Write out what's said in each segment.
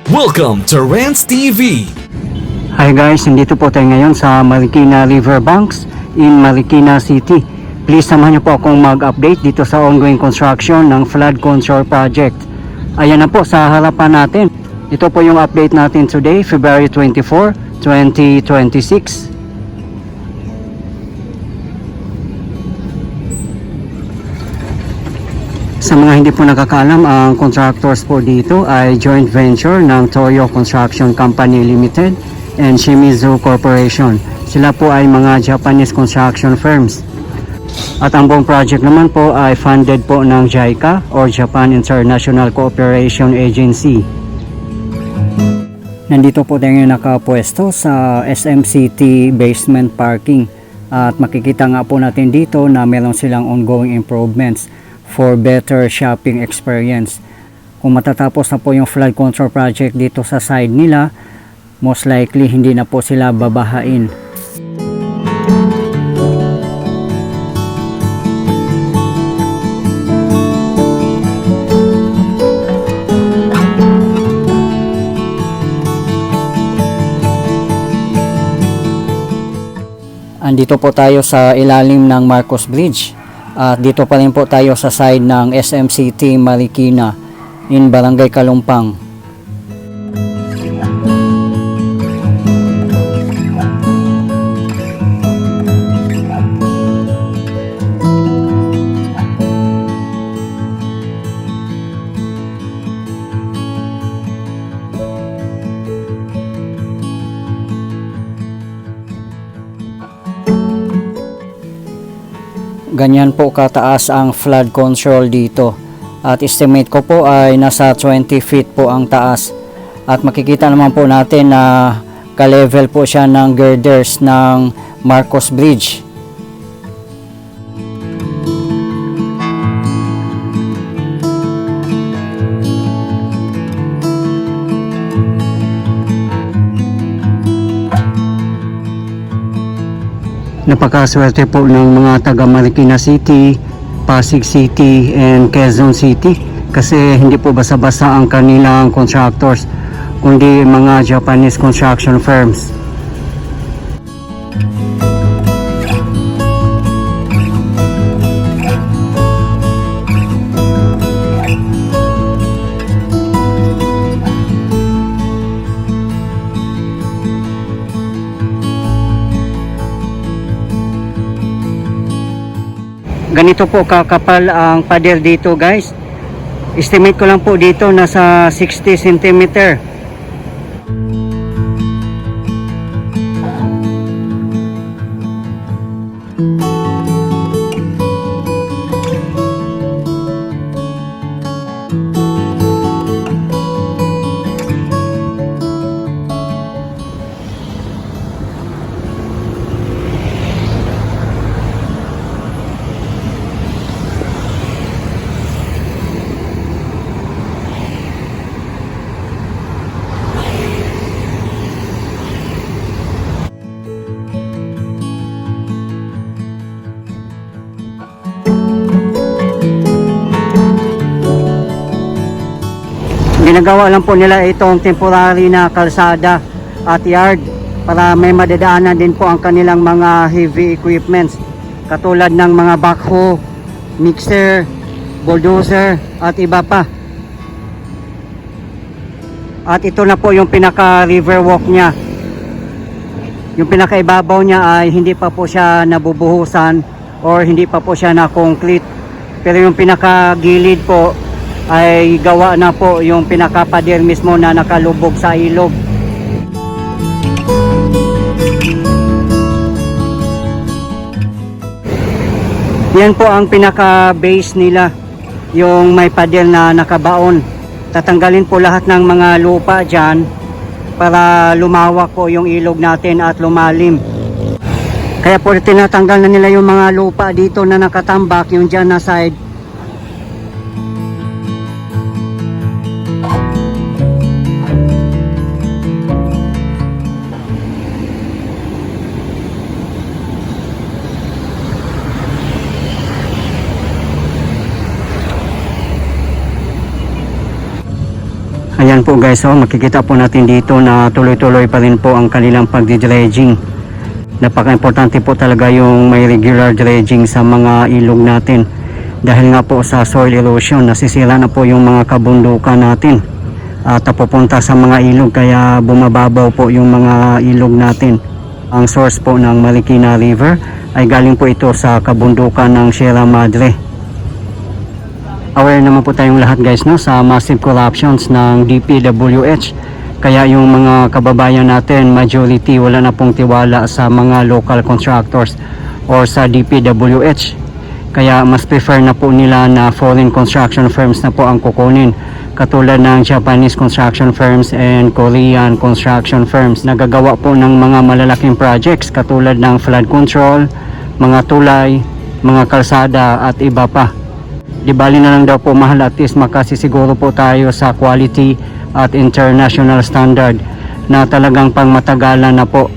Welcome to Rants TV. Hi guys, nandito po tayo ngayon sa Marikina Riverbanks in Marikina City. Please samahan niyo po akong mag-update dito sa ongoing construction ng flood control project. Ayan na po sa harapan natin. Ito po yung update natin today, February 24, 2026. Sa mga hindi po nakakaalam, ang contractors po dito ay joint venture ng Toyo Construction Company Limited and Shimizu Corporation. Sila po ay mga Japanese construction firms. At ang buong project naman po ay funded po ng JICA or Japan International Cooperation Agency. Nandito po tayo nakapwesto sa SM City basement parking. At makikita nga po natin dito na meron silang ongoing improvements for better shopping experience. Kung matatapos na po yung flood control project dito sa side nila, most likely hindi na po sila babahain. Andito po tayo sa ilalim ng Marcos Bridge. At dito pa rin po tayo sa side ng SM City Marikina in Barangay Kalumpang. Ganyan po kataas ang flood control dito. At estimate ko po ay nasa 20 feet po ang taas. At makikita naman po natin na ka-level po siya ng girders ng Marcos Bridge. Napakaswerte po ng mga taga Marikina City, Pasig City, and Quezon City kasi hindi po basa-basa ang kanilang contractors kundi mga Japanese construction firms. Ganito po kakapal ang pader dito guys. Estimate ko lang po dito nasa 60 cm. Ginagawa lang po nila itong temporary na kalsada at yard para may madadaanan din po ang kanilang mga heavy equipments katulad ng mga backhoe, mixer, bulldozer at iba pa. At ito na po yung pinaka river walk nya. Yung pinakaibabaw niya ay hindi pa po siya nabubuhusan or hindi pa po siya na concrete, pero yung pinaka gilid po ay gawa na po yung pinakapader mismo na nakalubog sa ilog. Yan po ang pinaka base nila, yung may pader na nakabaon. Tatanggalin po lahat ng mga lupa dyan para lumawak po yung ilog natin at lumalim. Kaya po tinatanggal na nila yung mga lupa dito na nakatambak, yung dyan na side. Ayan po guys, makikita po natin dito na tuloy-tuloy pa rin po ang kanilang pagdi-dredging. Napaka-importante po talaga yung may regular dredging sa mga ilog natin. Dahil nga po sa soil erosion, nasisira na po yung mga kabundukan natin at napupunta sa mga ilog, kaya bumababaw po yung mga ilog natin. Ang source po ng Marikina River ay galing po ito sa kabundukan ng Sierra Madre. Aware naman po tayong lahat guys, no, sa massive corruptions ng DPWH, kaya yung mga kababayan natin majority wala na pong tiwala sa mga local contractors or sa DPWH, kaya mas prefer na po nila na foreign construction firms na po ang kukunin, katulad ng Japanese construction firms and Korean construction firms. Nagagawa po ng mga malalaking projects katulad ng flood control, mga tulay, mga kalsada at iba pa. Di bali na lang daw po mahal, at least makasisiguro po tayo sa quality at international standard na talagang pangmatagalan na po.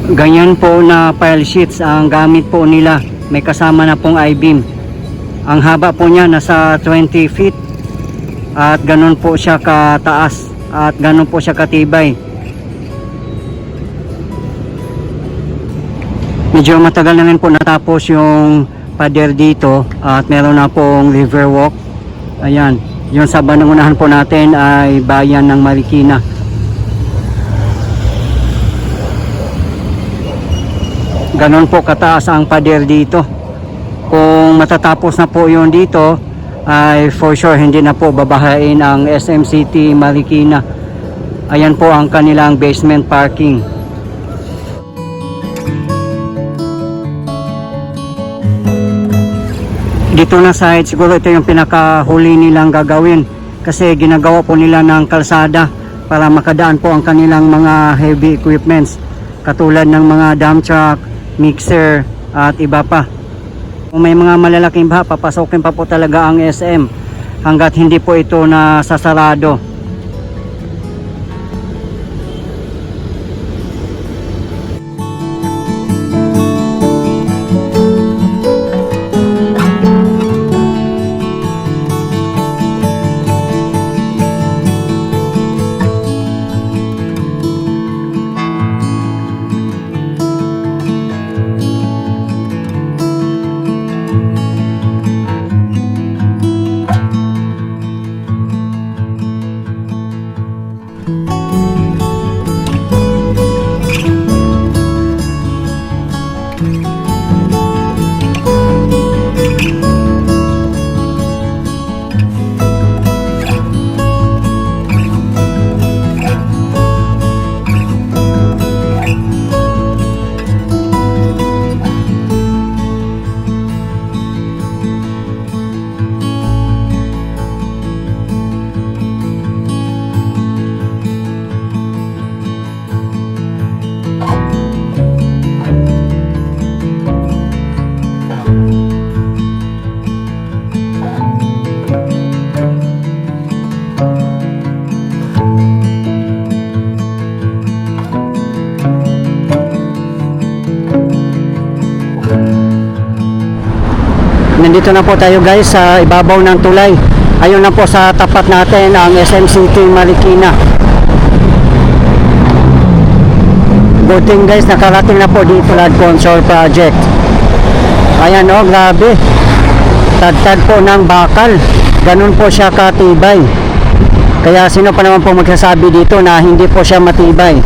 Ganyan po na pile sheets ang gamit po nila. May kasama na pong I-beam. Ang haba po niya nasa 20 feet. At ganun po siya kataas. At ganun po siya katibay. Medyo matagal na rin po natapos yung pader dito. At meron na pong river walk. Ayan. Yung sa banangunahan po natin ay bayan ng Marikina. Ganon po kataas ang pader dito. Kung matatapos na po yun dito, ay for sure hindi na po babahain ang SMCT Marikina. Ayan po ang kanilang basement parking. Dito na side, siguro ito yung pinakahuli nilang gagawin. Kasi ginagawa po nila ng kalsada para makadaan po ang kanilang mga heavy equipments. Katulad ng mga dump truck, mixer at iba pa. Kung may mga malalaking baha, papasokin pa po talaga ang SM hanggat hindi po ito nasasarado. nandito na po tayo guys sa ibabaw ng tulay. Ayun na po sa tapat natin ang SM City Marikina. Good thing guys, nakarating na po dito flood control project. Ayan oh, grabe. Tad-tad po ng bakal. Ganun po siya katibay. Kaya sino pa naman po magsasabi dito na hindi po siya matibay?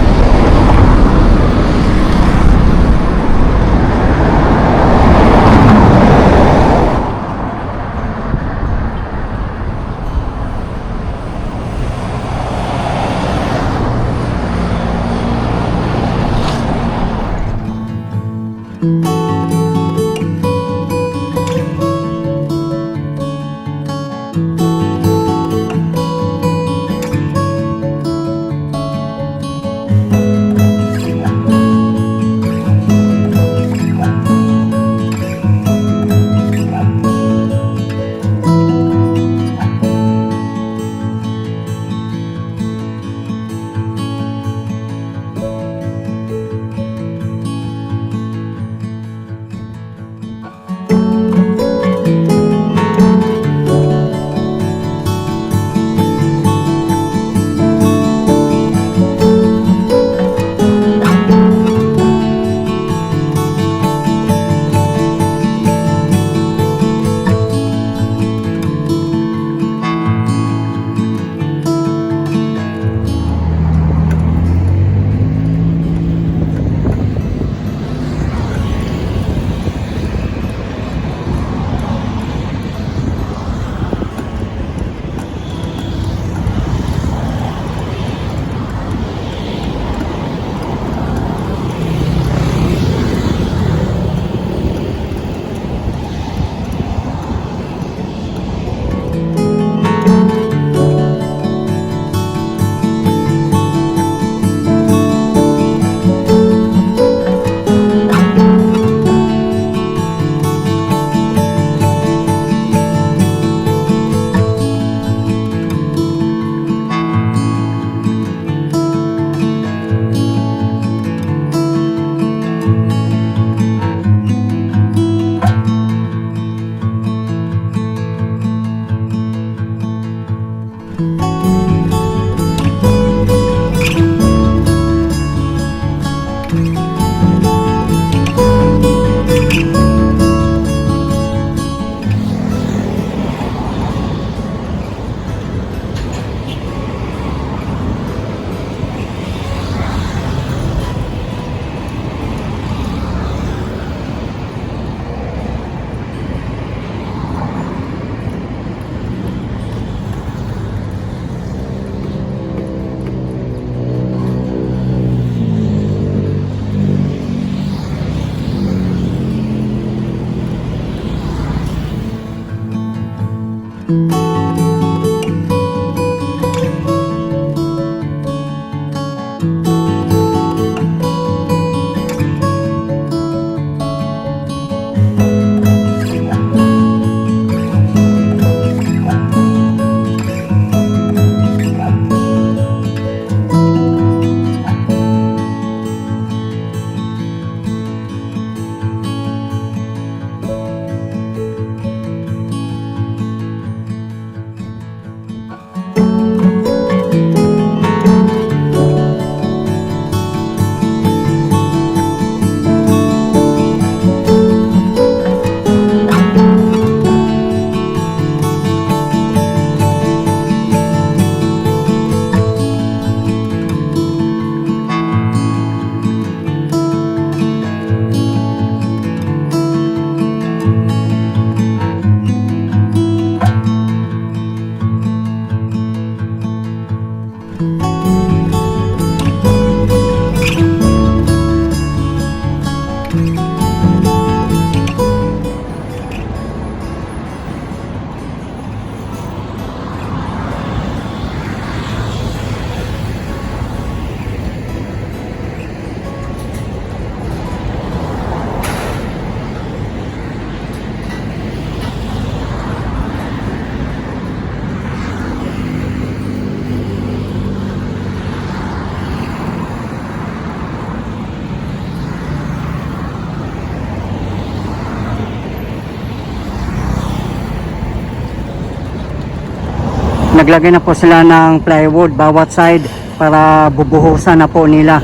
naglagay na po sila ng plywood bawat side para bubuhusan na po nila.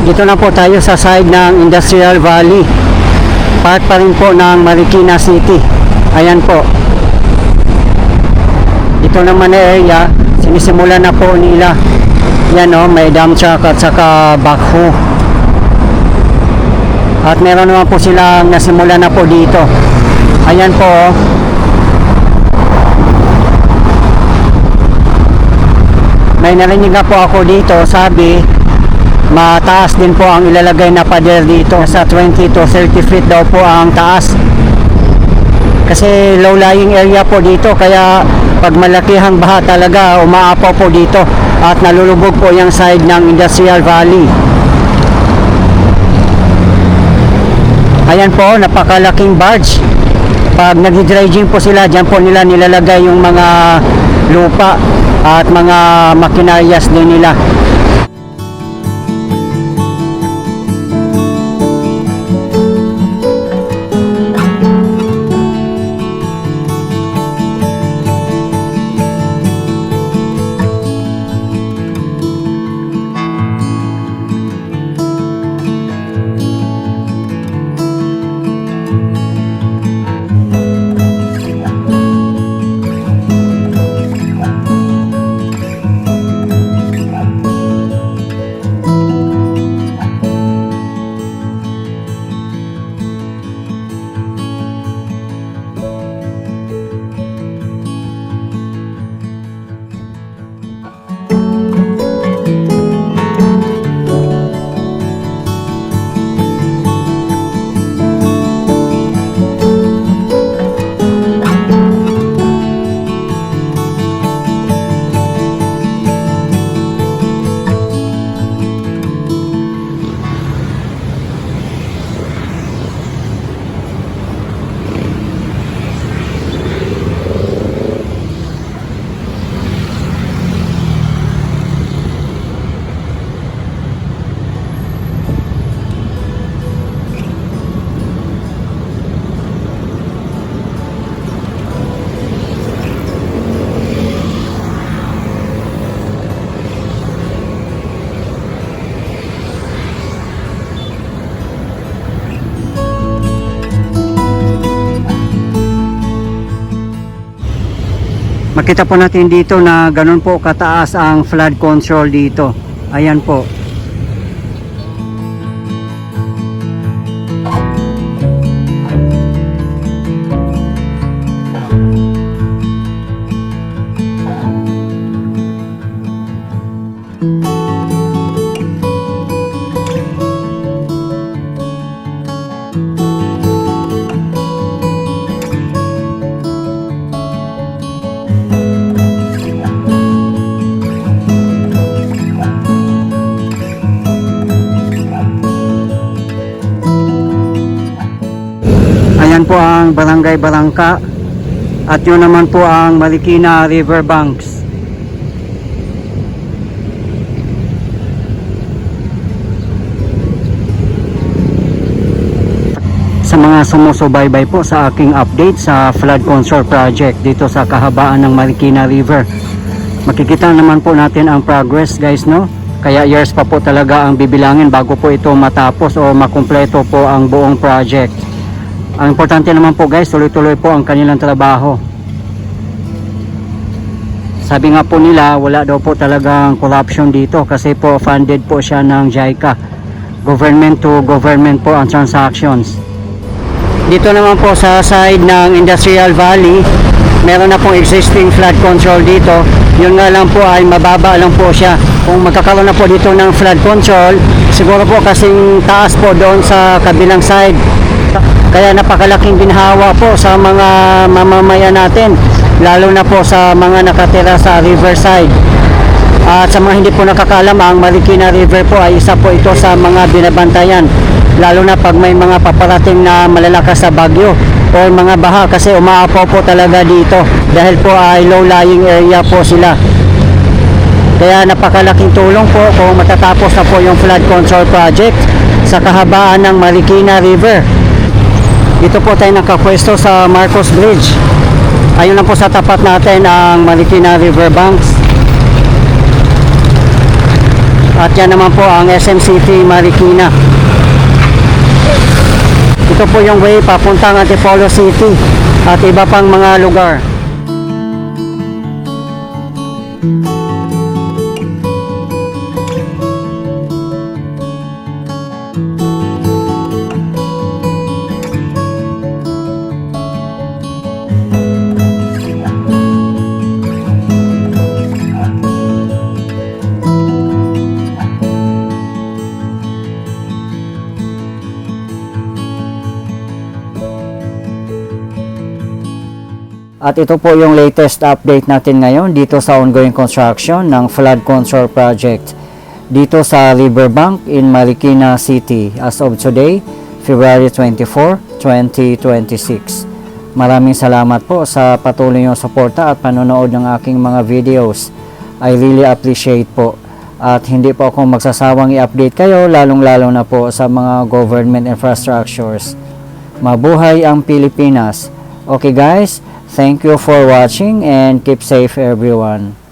Dito na po tayo sa side ng Industrial Valley. Part pa rin po ng Marikina City. Ayan po. Ito naman na area, sinisimula na po nila. Yan o, may dump truck at saka backhoe. At meron naman po silang nasimula na po dito. Ayan po o. May narinig na po ako dito, sabi mataas din po ang ilalagay na pader dito. Sa 20 to 30 feet daw po ang taas. Kasi low lying area po dito, kaya pag malakihang baha talaga umaapaw po dito at nalulubog po yung side ng Industrial Valley. Ayan po, napakalaking barge. Pag nag-dredging po sila, dyan po nila nilalagay yung mga lupa at mga makinaryas din nila. Makita po natin dito na ganun po kataas ang flood control dito. Ayan po. Ayan po ang Barangay Barangka at yun naman po ang Marikina River Banks. Sa mga sumusubaybay po sa aking update sa flood control project dito sa kahabaan ng Marikina River, makikita naman po natin ang progress guys, no? Kaya years pa po talaga ang bibilangin bago po ito matapos o makumpleto po ang buong project. Ang importante naman po guys, tuloy-tuloy po ang kanilang trabaho. Sabi nga po nila, wala daw po talagang corruption dito kasi po funded po siya ng JICA. Government to government po ang transactions. Dito naman po sa side ng Industrial Valley, meron na pong existing flood control dito. Yun nga lang po ay mababa lang po siya. Kung magkakaroon na po dito ng flood control, siguro po kasing taas po doon sa kabilang side. Kaya napakalaking ginhawa po sa mga mamamayan natin, lalo na po sa mga nakatira sa riverside. At sa mga hindi po nakakaalam, ang Marikina River po ay isa po ito sa mga binabantayan, lalo na pag may mga paparating na malalakas sa bagyo o mga baha, kasi umaapaw po talaga dito dahil po ay low-lying area po sila. Kaya napakalaking tulong po kung matatapos na po yung flood control project sa kahabaan ng Marikina River. Dito po tayo nakapwesto sa Marcos Bridge. Ayun lang po sa tapat natin ang Marikina River banks. At yan naman po ang SM City Marikina. Ito po yung way papuntang Antipolo City at iba pang mga lugar. At ito po yung latest update natin ngayon dito sa ongoing construction ng flood control project dito sa Riverbank in Marikina City as of today, February 24, 2026. Maraming salamat po sa patuloy niyong suporta at panonood ng aking mga videos. I really appreciate po. At hindi po ako magsasawang i-update kayo, lalong-lalo na po sa mga government infrastructures. Mabuhay ang Pilipinas. Okay guys, thank you for watching and keep safe everyone.